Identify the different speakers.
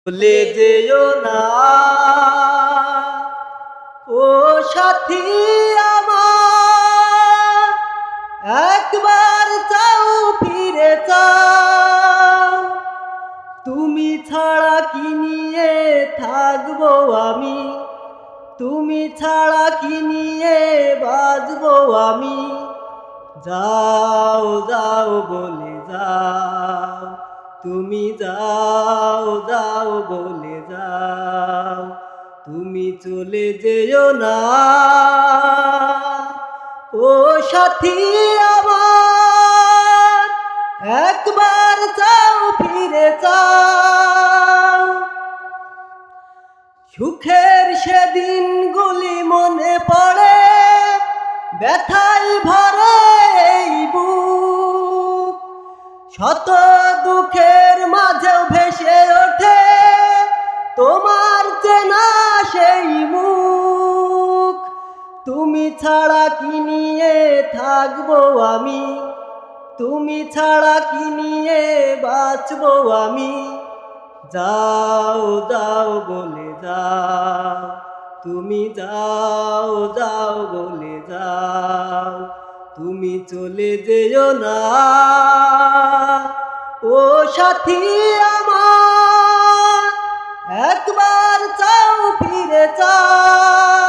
Speaker 1: ভুলে যেও না ও সাথী আমার, একবার চাও ফিরে চাও। তুমি ছাড়া কি নিয়ে থাকবো আমি, তুমি ছাড়া কি নিয়ে বাঁচবো আমি। যাও যাও বলে যাও, তুমি যাও যাও বলে যাও। তুমি চলে যেও না ও সাথী আমার, একবার যাও ফিরে যাও। সুখের সেদিনগুলি মনে পড়ে, ব্যথায় ভরে এই বুক। শত দুঃখের মাঝেও ভেসে ওঠে তোমার চেনা সেই মুখ। তুমি ছাড়া কি নিয়ে থাকবো আমি, তুমি ছাড়া কি নিয়ে বাঁচবো আমি। যাও যাও বলে যাও, তুমি যাও যাও বলে যাও। তুমি চলে যেও না ও সাথী আমার, একবার চাও ফিরে চাও।